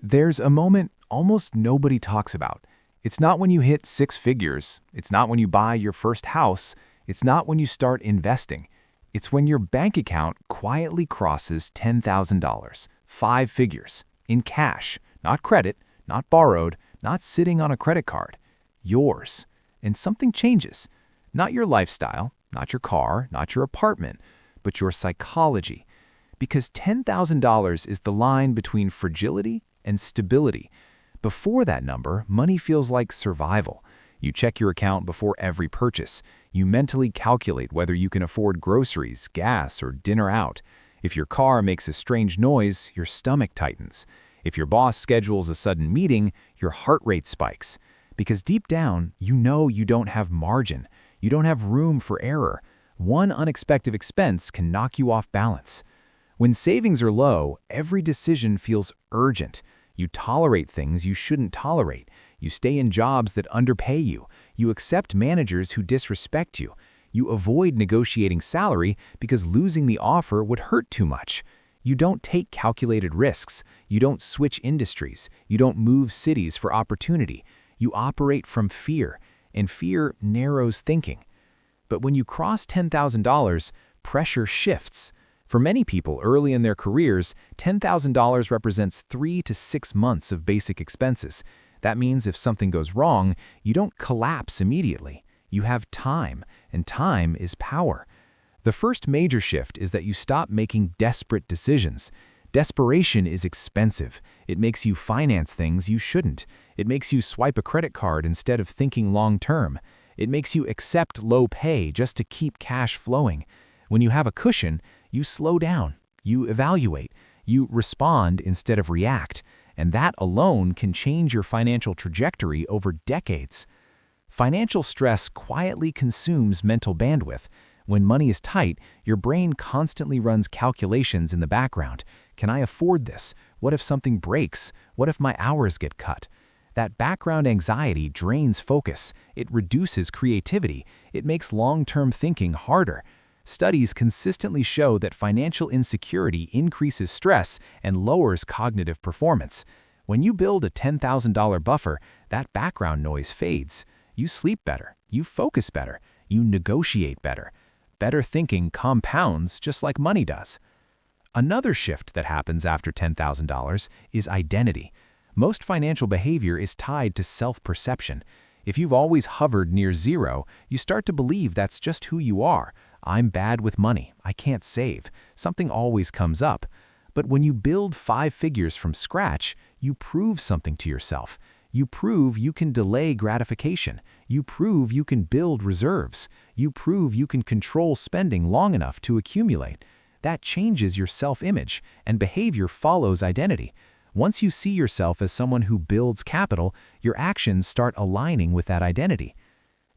There's a moment almost nobody talks about. It's not when you hit six figures. It's not when you buy your first house. It's not when you start investing. It's when your bank account quietly crosses $10,000, five figures, in cash, not credit, not borrowed, not sitting on a credit card. Yours. And something changes. Not your lifestyle, not your car, not your apartment, but your psychology. Because $10,000 is the line between fragility and stability. Before that number, money feels like survival. You check your account before every purchase. You mentally calculate whether you can afford groceries, gas, or dinner out. If your car makes a strange noise, your stomach tightens. If your boss schedules a sudden meeting, your heart rate spikes. Because deep down, you know you don't have margin. You don't have room for error. One unexpected expense can knock you off balance. When savings are low, every decision feels urgent. You tolerate things you shouldn't tolerate. You stay in jobs that underpay you. You accept managers who disrespect you. You avoid negotiating salary because losing the offer would hurt too much. You don't take calculated risks. You don't switch industries. You don't move cities for opportunity. You operate from fear, and fear narrows thinking. But when you cross $10,000, pressure shifts. For many people early in their careers, $10,000 represents 3 to 6 months of basic expenses. That means if something goes wrong, you don't collapse immediately. You have time, and time is power. The first major shift is that you stop making desperate decisions. Desperation is expensive. It makes you finance things you shouldn't. It makes you swipe a credit card instead of thinking long-term. It makes you accept low pay just to keep cash flowing. When you have a cushion, you slow down, you evaluate, you respond instead of react, and that alone can change your financial trajectory over decades. Financial stress quietly consumes mental bandwidth. When money is tight, your brain constantly runs calculations in the background. Can I afford this? What if something breaks? What if my hours get cut? That background anxiety drains focus. It reduces creativity. It makes long-term thinking harder. Studies consistently show that financial insecurity increases stress and lowers cognitive performance. When you build a $10,000 buffer, that background noise fades. You sleep better, you focus better, you negotiate better. Better thinking compounds just like money does. Another shift that happens after $10,000 is identity. Most financial behavior is tied to self-perception. If you've always hovered near zero, you start to believe that's just who you are. I'm bad with money. I can't save. Something always comes up. But when you build 5 figures from scratch, you prove something to yourself. You prove you can delay gratification. You prove you can build reserves. You prove you can control spending long enough to accumulate. That changes your self-image, and behavior follows identity. Once you see yourself as someone who builds capital, your actions start aligning with that identity.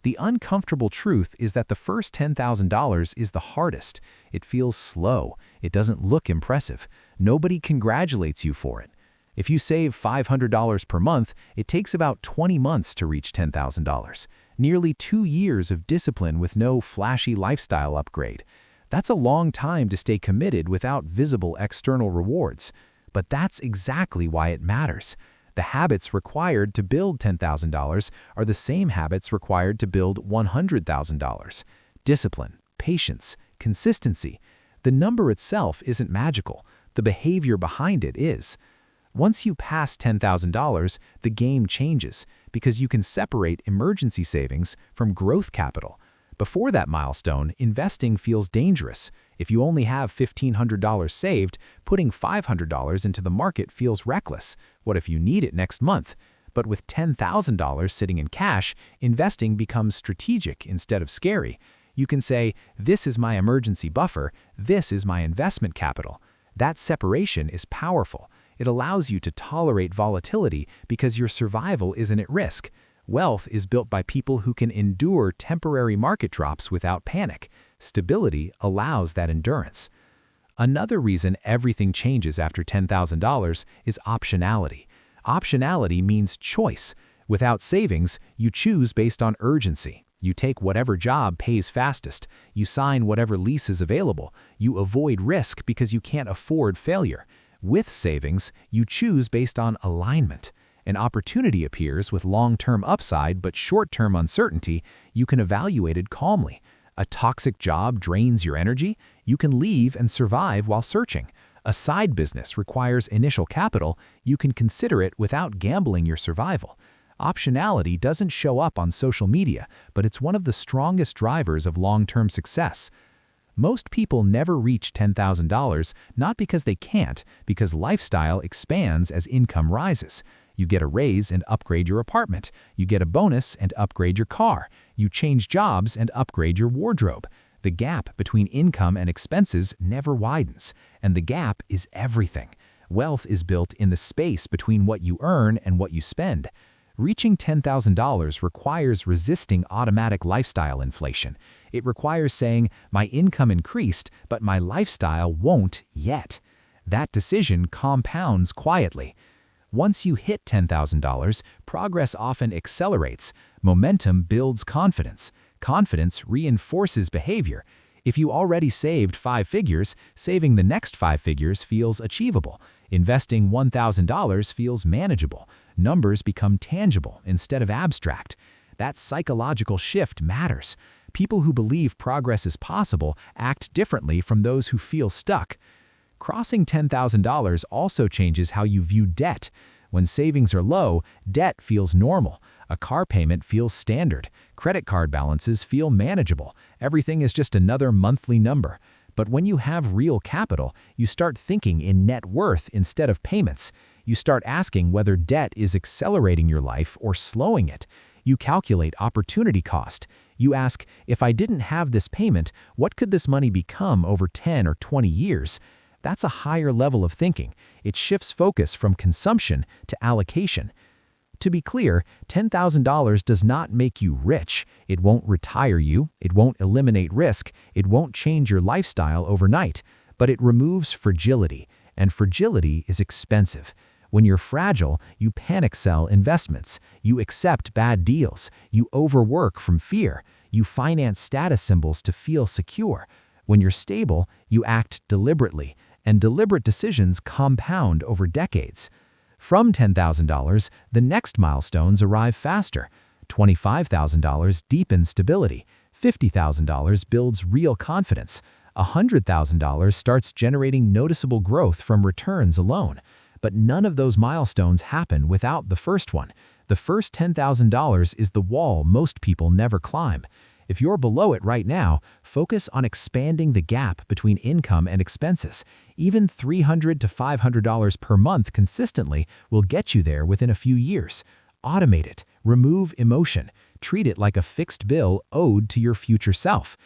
The uncomfortable truth is that the first $10,000 is the hardest. It feels slow. It doesn't look impressive. Nobody congratulates you for it. If you save $500 per month, it takes about 20 months to reach $10,000. Nearly 2 years of discipline with no flashy lifestyle upgrade. That's a long time to stay committed without visible external rewards. But that's exactly why it matters. The habits required to build $10,000 are the same habits required to build $100,000. Discipline, patience, consistency. The number itself isn't magical. The behavior behind it is. Once you pass $10,000, the game changes because you can separate emergency savings from growth capital. Before that milestone, investing feels dangerous. If you only have $1,500 saved, putting $500 into the market feels reckless. What if you need it next month? But with $10,000 sitting in cash, investing becomes strategic instead of scary. You can say, this is my emergency buffer, this is my investment capital. That separation is powerful. It allows you to tolerate volatility because your survival isn't at risk. Wealth is built by people who can endure temporary market drops without panic. Stability allows that endurance. Another reason everything changes after $10,000 is optionality. Optionality means choice. Without savings, you choose based on urgency. You take whatever job pays fastest. You sign whatever lease is available. You avoid risk because you can't afford failure. With savings, you choose based on alignment. An opportunity appears with long-term upside but short-term uncertainty, you can evaluate it calmly. A toxic job drains your energy, you can leave and survive while searching. A side business requires initial capital, you can consider it without gambling your survival. Optionality doesn't show up on social media, but it's one of the strongest drivers of long-term success. Most people never reach $10,000, not because they can't, because lifestyle expands as income rises. You get a raise and upgrade your apartment. You get a bonus and upgrade your car. You change jobs and upgrade your wardrobe. The gap between income and expenses never widens, and the gap is everything. Wealth is built in the space between what you earn and what you spend. Reaching $10,000 requires resisting automatic lifestyle inflation. It requires saying, my income increased, but my lifestyle won't yet. That decision compounds quietly. Once you hit $10,000, progress often accelerates. Momentum builds confidence. Confidence reinforces behavior. If you already saved 5 figures, saving the next 5 figures feels achievable. Investing $1,000 feels manageable. Numbers become tangible instead of abstract. That psychological shift matters. People who believe progress is possible act differently from those who feel stuck. Crossing $10,000 also changes how you view debt. When savings are low, debt feels normal. A car payment feels standard. Credit card balances feel manageable. Everything is just another monthly number. But when you have real capital, you start thinking in net worth instead of payments. You start asking whether debt is accelerating your life or slowing it. You calculate opportunity cost. You ask, if I didn't have this payment, what could this money become over 10 or 20 years? That's a higher level of thinking. It shifts focus from consumption to allocation. To be clear, $10,000 does not make you rich. It won't retire you. It won't eliminate risk. It won't change your lifestyle overnight. But it removes fragility, and fragility is expensive. When you're fragile, you panic sell investments. You accept bad deals. You overwork from fear. You finance status symbols to feel secure. When you're stable, you act deliberately, and deliberate decisions compound over decades. From $10,000, the next milestones arrive faster. $25,000 deepens stability. $50,000 builds real confidence. $100,000 starts generating noticeable growth from returns alone. But none of those milestones happen without the first one. The first $10,000 is the wall most people never climb. If you're below it right now, focus on expanding the gap between income and expenses. Even $300 to $500 per month consistently will get you there within a few years. Automate it. Remove emotion. Treat it like a fixed bill owed to your future self.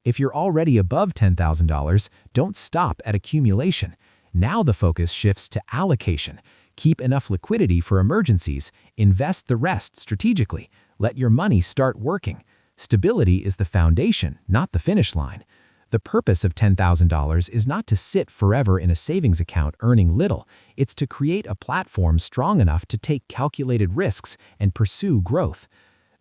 If you're already above $10,000, don't stop at accumulation. Now the focus shifts to allocation. Keep enough liquidity for emergencies. Invest the rest strategically. Let your money start working. Stability is the foundation, not the finish line. The purpose of $10,000 is not to sit forever in a savings account earning little. It's to create a platform strong enough to take calculated risks and pursue growth.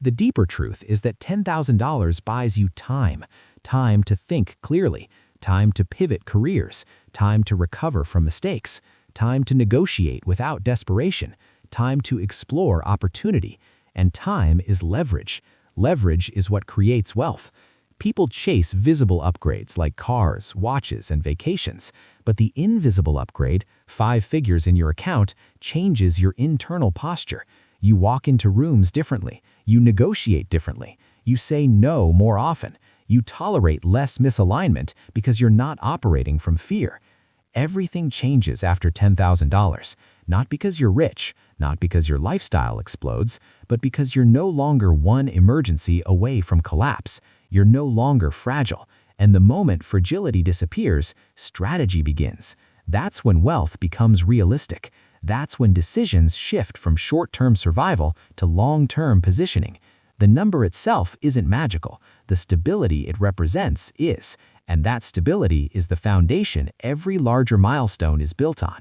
The deeper truth is that $10,000 buys you time. Time to think clearly. Time to pivot careers. Time to recover from mistakes. Time to negotiate without desperation. Time to explore opportunity. And time is leverage. Leverage is what creates wealth. People chase visible upgrades like cars, watches, and vacations, but the invisible upgrade, 5 figures in your account, changes your internal posture. You walk into rooms differently. You negotiate differently. You say no more often. You tolerate less misalignment because you're not operating from fear. Everything changes after $10,000, not because you're rich, not because your lifestyle explodes, but because you're no longer one emergency away from collapse. You're no longer fragile, and the moment fragility disappears, strategy begins. That's when wealth becomes realistic. That's when decisions shift from short-term survival to long-term positioning. The number itself isn't magical. The stability it represents is, and that stability is the foundation every larger milestone is built on.